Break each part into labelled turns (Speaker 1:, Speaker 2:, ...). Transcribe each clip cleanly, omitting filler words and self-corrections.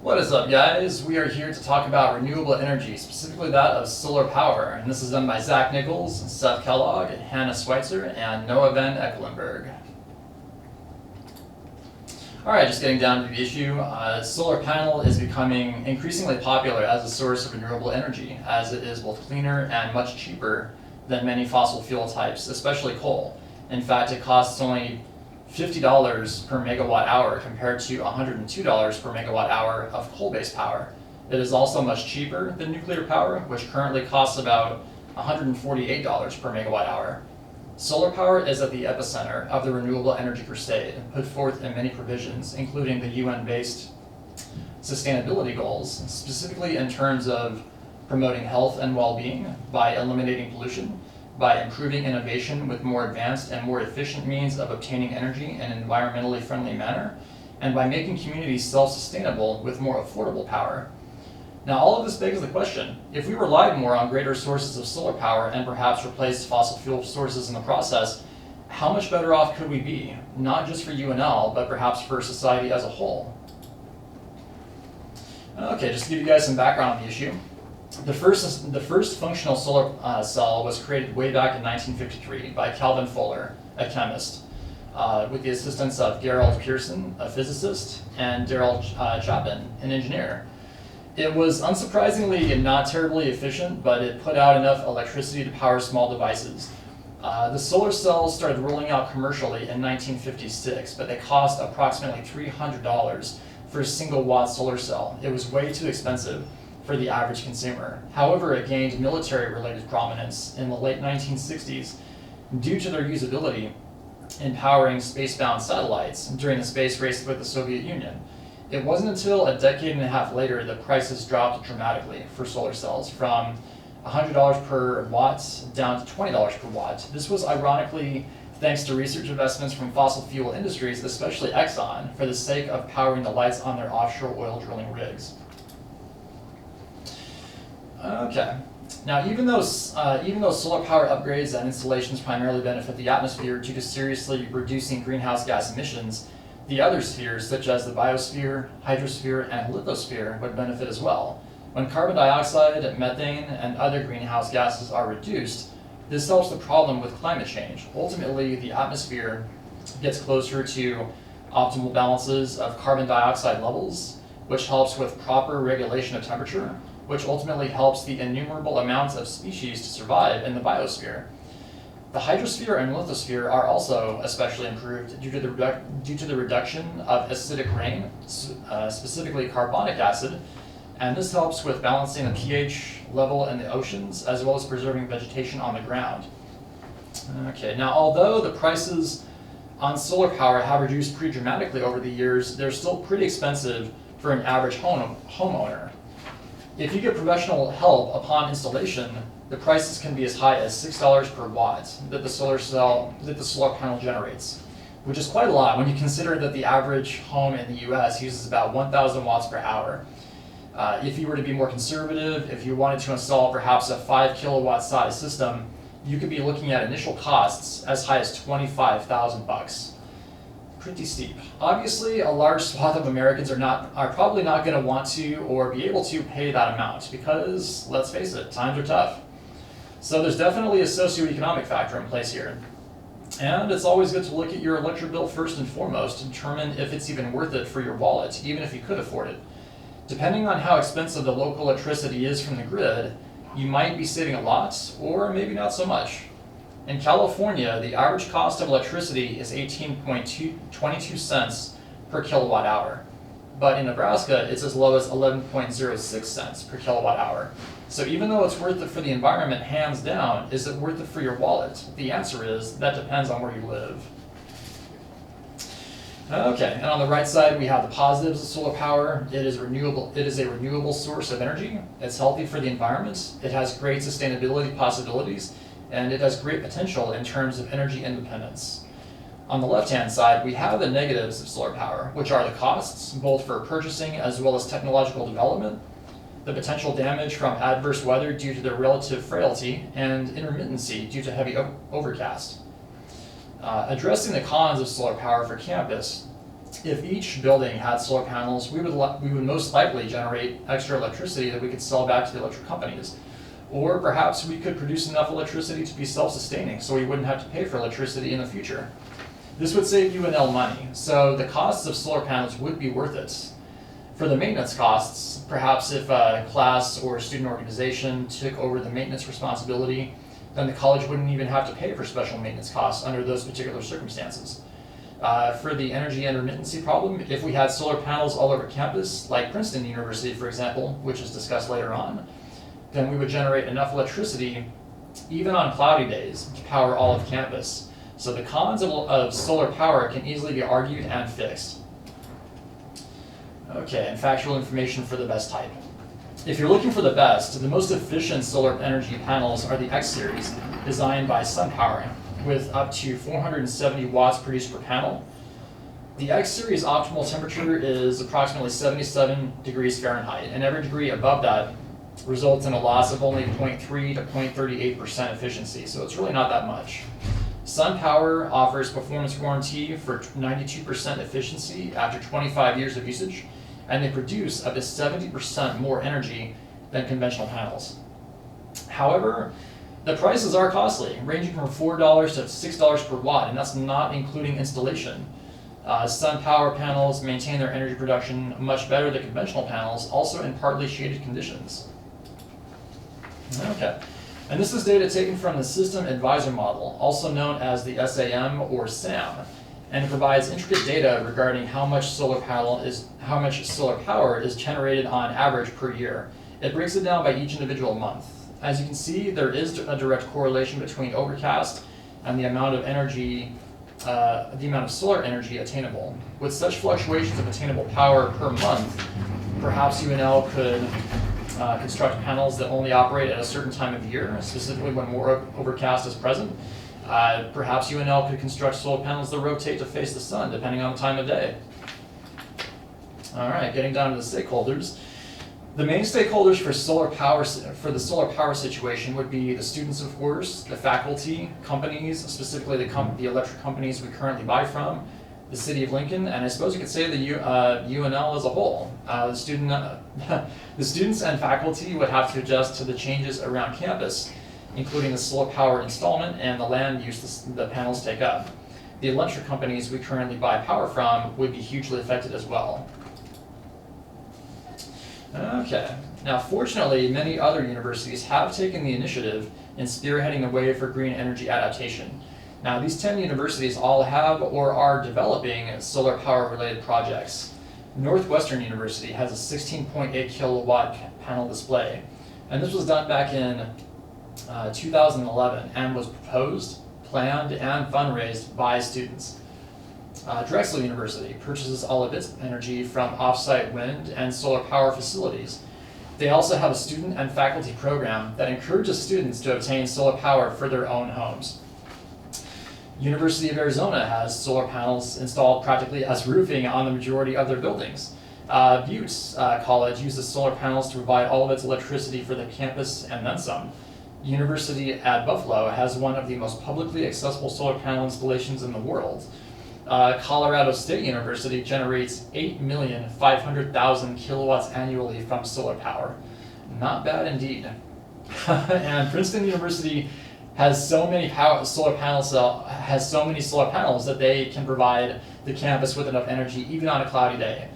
Speaker 1: What is up, guys? We are here to talk about renewable energy, specifically that of solar power. And this is done by Zach Nichols, Seth Kellogg, Hannah Schweitzer, and Noah Van Eckelenberg. Alright, just getting down to the issue. Solar panel is becoming increasingly popular as a source of renewable energy, as it is both cleaner and much cheaper than many fossil fuel types, especially coal. In fact, it costs only $50 per megawatt hour compared to $102 per megawatt hour of coal-based power. It is also much cheaper than nuclear power, which currently costs about $148 per megawatt hour. Solar power is at the epicenter of the renewable energy crusade, put forth in many provisions, including the UN-based sustainability goals, specifically in terms of promoting health and well-being by eliminating pollution, by improving innovation with more advanced and more efficient means of obtaining energy in an environmentally friendly manner, and by making communities self-sustainable with more affordable power. Now, all of this begs the question, if we relied more on greater sources of solar power and perhaps replaced fossil fuel sources in the process, how much better off could we be? Not just for UNL, but perhaps for society as a whole. Okay, just to give you guys some background on the issue. The first functional solar cell was created way back in 1953 by Calvin Fuller, a chemist, with the assistance of Gerald Pearson, a physicist, and Daryl Chapin, an engineer. It was unsurprisingly not terribly efficient, but it put out enough electricity to power small devices. The solar cells started rolling out commercially in 1956, but they cost approximately $300 for a single watt solar cell. It was way too expensive for the average consumer. However, it gained military-related prominence in the late 1960s due to their usability in powering space-bound satellites during the space race with the Soviet Union. It wasn't until a decade and a half later that prices dropped dramatically for solar cells, from $100 per watt down to $20 per watt. This was ironically thanks to research investments from fossil fuel industries, especially Exxon, for the sake of powering the lights on their offshore oil drilling rigs. Okay. Now, even though solar power upgrades and installations primarily benefit the atmosphere due to seriously reducing greenhouse gas emissions, the other spheres, such as the biosphere, hydrosphere, and lithosphere, would benefit as well. When carbon dioxide, methane, and other greenhouse gases are reduced, this solves the problem with climate change. Ultimately, the atmosphere gets closer to optimal balances of carbon dioxide levels, which helps with proper regulation of temperature, which ultimately helps the innumerable amounts of species to survive in the biosphere. The hydrosphere and lithosphere are also especially improved due to the reduction of acidic rain, specifically carbonic acid, and this helps with balancing the pH level in the oceans as well as preserving vegetation on the ground. Okay, now although the prices on solar power have reduced pretty dramatically over the years, they're still pretty expensive for an average homeowner. If you get professional help upon installation, the prices can be as high as $6 per watt that the solar panel generates, which is quite a lot when you consider that the average home in the US uses about 1,000 watts per hour. If you were to be more conservative, if you wanted to install perhaps a 5 kilowatt size system, you could be looking at initial costs as high as $25,000. Pretty steep. Obviously, a large swath of Americans are probably not going to want to or be able to pay that amount because, let's face it, times are tough. So there's definitely a socioeconomic factor in place here. And it's always good to look at your electric bill first and foremost to determine if it's even worth it for your wallet, even if you could afford it. Depending on how expensive the local electricity is from the grid, you might be saving a lot, or maybe not so much. In California, the average cost of electricity is 18.22 cents per kilowatt hour. But in Nebraska, it's as low as 11.06 cents per kilowatt hour. So even though it's worth it for the environment, hands down, is it worth it for your wallet? The answer is, that depends on where you live. Okay, and on the right side, we have the positives of solar power. It is renewable. It is a renewable source of energy. It's healthy for the environment. It has great sustainability possibilities, and it has great potential in terms of energy independence. On the left-hand side, we have the negatives of solar power, which are the costs, both for purchasing as well as technological development, the potential damage from adverse weather due to their relative frailty, and intermittency due to heavy overcast. Addressing the cons of solar power for campus, If each building had solar panels, we would most likely generate extra electricity that we could sell back to the electric companies. Or perhaps we could produce enough electricity to be self-sustaining, so we wouldn't have to pay for electricity in the future. This would save UNL money, so the costs of solar panels would be worth it. For the maintenance costs, perhaps if a class or student organization took over the maintenance responsibility, then the college wouldn't even have to pay for special maintenance costs under those particular circumstances. For the energy intermittency problem, if we had solar panels all over campus, like Princeton University, for example, which is discussed later on, then we would generate enough electricity, even on cloudy days, to power all of campus. So the cons of solar power can easily be argued and fixed. Okay, and factual information for the best type. If you're looking for the best, the most efficient solar energy panels are the X series, designed by SunPower, with up to 470 watts produced per panel. The X series optimal temperature is approximately 77 degrees Fahrenheit, and every degree above that results in a loss of only 0.3 to 0.38% efficiency, so it's really not that much. SunPower offers performance warranty for 92% efficiency after 25 years of usage, and they produce up to 70% more energy than conventional panels. However, the prices are costly, ranging from $4 to $6 per watt, and that's not including installation. SunPower panels maintain their energy production much better than conventional panels, also in partly shaded conditions. Okay, and this is data taken from the System Advisor Model, also known as the SAM or SAM, and it provides intricate data regarding how much solar power is generated on average per year. It breaks it down by each individual month. As you can see, there is a direct correlation between overcast and the amount of energy, the amount of solar energy attainable. With such fluctuations of attainable power per month, perhaps UNL could construct panels that only operate at a certain time of year, specifically when more overcast is present. Perhaps UNL could construct solar panels that rotate to face the sun, depending on the time of day. All right, getting down to the stakeholders. The main stakeholders for the solar power situation would be the students, of course, the faculty, companies, specifically the electric companies we currently buy from, the city of Lincoln, and I suppose you could say the UNL as a whole. The students and faculty would have to adjust to the changes around campus, including the solar power installment and the land use the panels take up. The electric companies we currently buy power from would be hugely affected as well. Okay, now fortunately, many other universities have taken the initiative in spearheading the way for green energy adaptation. Now, these 10 universities all have or are developing solar power related projects. Northwestern University has a 16.8 kilowatt panel display, and this was done back in 2011 and was proposed, planned, and fundraised by students. Drexel University purchases all of its energy from off-site wind and solar power facilities. They also have a student and faculty program that encourages students to obtain solar power for their own homes. University of Arizona has solar panels installed practically as roofing on the majority of their buildings. Butte College uses solar panels to provide all of its electricity for the campus and then some. University at Buffalo has one of the most publicly accessible solar panel installations in the world. Colorado State University generates 8,500,000 kilowatts annually from solar power. Not bad indeed. And Princeton University has so many solar panels that they can provide the campus with enough energy even on a cloudy day.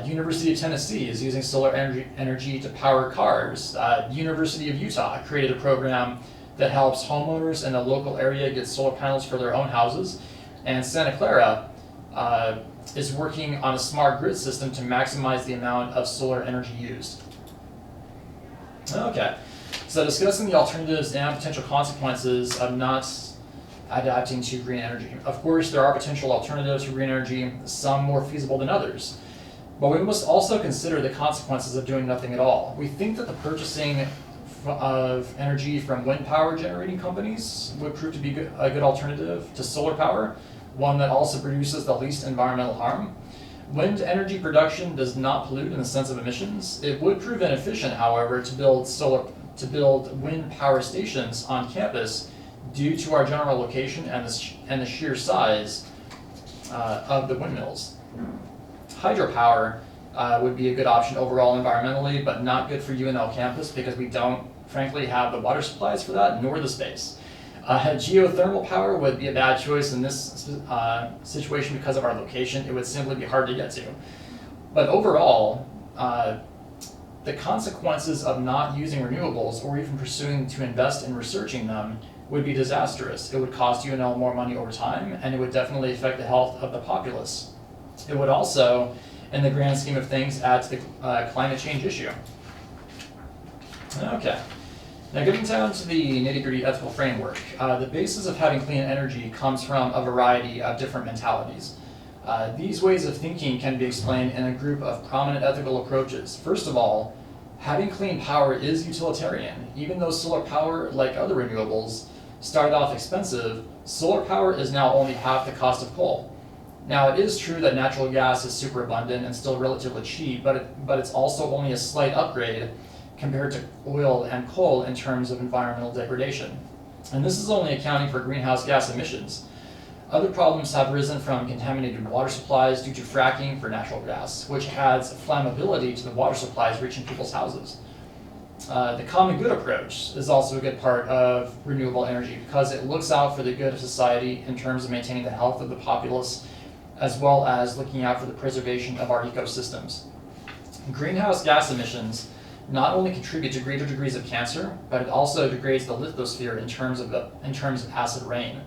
Speaker 1: University of Tennessee is using solar energy to power cars. University of Utah created a program that helps homeowners in the local area get solar panels for their own houses. And Santa Clara is working on a smart grid system to maximize the amount of solar energy used. Okay, so discussing the alternatives and potential consequences of not adapting to green energy. Of course, there are potential alternatives for green energy, some more feasible than others. But we must also consider the consequences of doing nothing at all. We think that the purchasing of energy from wind power generating companies would prove to be a good alternative to solar power, one that also produces the least environmental harm. Wind energy production does not pollute in the sense of emissions. It would prove inefficient, however, to build wind power stations on campus due to our general location and the sheer size of the windmills. Hydropower would be a good option overall environmentally, but not good for UNL campus because we don't, frankly, have the water supplies for that, nor the space. Geothermal power would be a bad choice in this situation because of our location. It would simply be hard to get to. But overall, the consequences of not using renewables or even pursuing to invest in researching them would be disastrous. It would cost UNL more money over time, and it would definitely affect the health of the populace. It would also, in the grand scheme of things, add to the climate change issue. Okay. Now getting down to the nitty-gritty ethical framework, the basis of having clean energy comes from a variety of different mentalities. These ways of thinking can be explained in a group of prominent ethical approaches. First of all, having clean power is utilitarian. Even though solar power, like other renewables, started off expensive, solar power is now only half the cost of coal. Now, it is true that natural gas is super abundant and still relatively cheap, but it's also only a slight upgrade compared to oil and coal in terms of environmental degradation. And this is only accounting for greenhouse gas emissions. Other problems have risen from contaminated water supplies due to fracking for natural gas, which adds flammability to the water supplies reaching people's houses. The common good approach is also a good part of renewable energy because it looks out for the good of society in terms of maintaining the health of the populace, as well as looking out for the preservation of our ecosystems. Greenhouse gas emissions not only contribute to greater degrees of cancer, but it also degrades the lithosphere in terms of acid rain.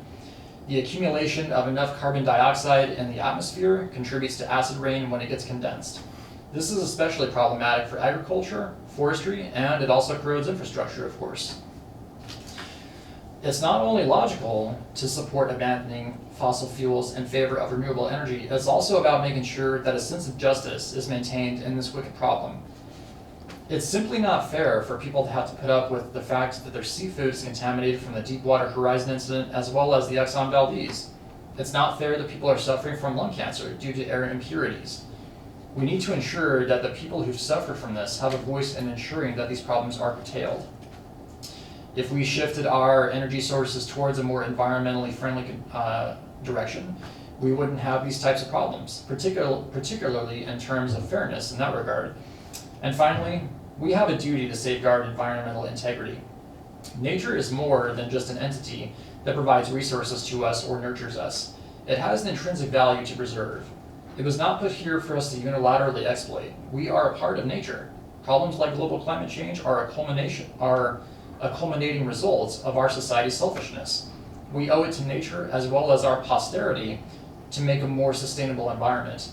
Speaker 1: The accumulation of enough carbon dioxide in the atmosphere contributes to acid rain when it gets condensed. This is especially problematic for agriculture, forestry, and it also corrodes infrastructure, of course. It's not only logical to support abandoning fossil fuels in favor of renewable energy, it's also about making sure that a sense of justice is maintained in this wicked problem. It's simply not fair for people to have to put up with the fact that their seafood is contaminated from the Deepwater Horizon incident as well as the Exxon Valdez. It's not fair that people are suffering from lung cancer due to air impurities. We need to ensure that the people who've suffered from this have a voice in ensuring that these problems are curtailed. If we shifted our energy sources towards a more environmentally friendly direction, we wouldn't have these types of problems, particularly in terms of fairness in that regard. And finally, we have a duty to safeguard environmental integrity. Nature is more than just an entity that provides resources to us or nurtures us. It has an intrinsic value to preserve. It was not put here for us to unilaterally exploit. We are a part of nature. Problems like global climate change are a culminating result of our society's selfishness. We owe it to nature as well as our posterity to make a more sustainable environment.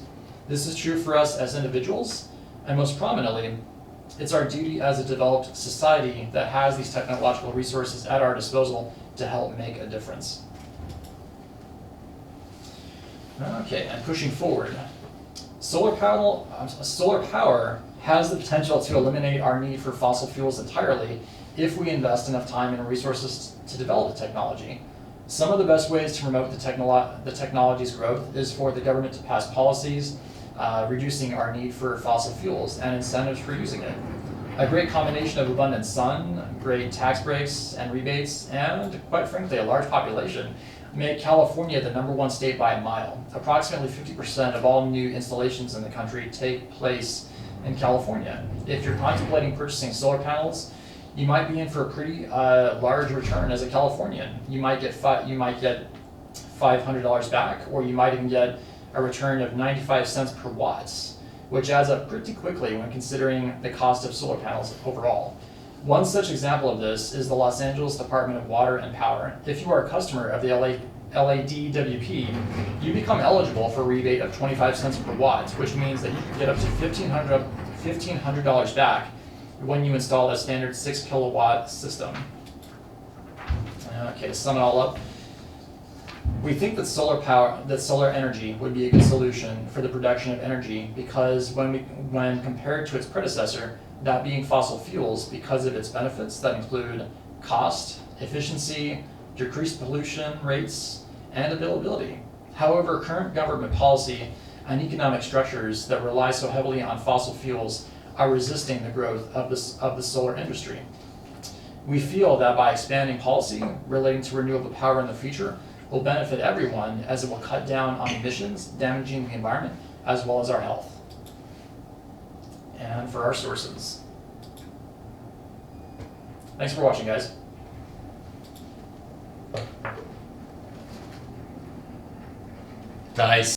Speaker 1: This is true for us as individuals, and most prominently, it's our duty as a developed society that has these technological resources at our disposal to help make a difference. Okay, and pushing forward. Solar power has the potential to eliminate our need for fossil fuels entirely if we invest enough time and resources to develop the technology. Some of the best ways to promote the technology's growth is for the government to pass policies reducing our need for fossil fuels and incentives for using it. A great combination of abundant sun, great tax breaks and rebates, and quite frankly, a large population make California the #1 state by a mile. Approximately 50% of all new installations in the country take place in California. If you're contemplating purchasing solar panels, you might be in for a pretty large return as a Californian. You might get $500 back, or you might even get a return of 95 cents per watt, which adds up pretty quickly when considering the cost of solar panels overall. One such example of this is the Los Angeles Department of Water and Power. If you are a customer of the LADWP, you become eligible for a rebate of 25 cents per watt, which means that you can get up to $1,500 back when you install a standard 6 kilowatt system. Okay, to sum it all up, we think that solar energy would be a good solution for the production of energy because when compared to its predecessor, that being fossil fuels, because of its benefits that include cost, efficiency, decreased pollution rates, and availability. However, current government policy and economic structures that rely so heavily on fossil fuels are resisting the growth of the solar industry. We feel that by expanding policy relating to renewable power in the future will benefit everyone, as it will cut down on emissions damaging the environment as well as our health. And for our sources. Thanks for watching, guys.
Speaker 2: Nice.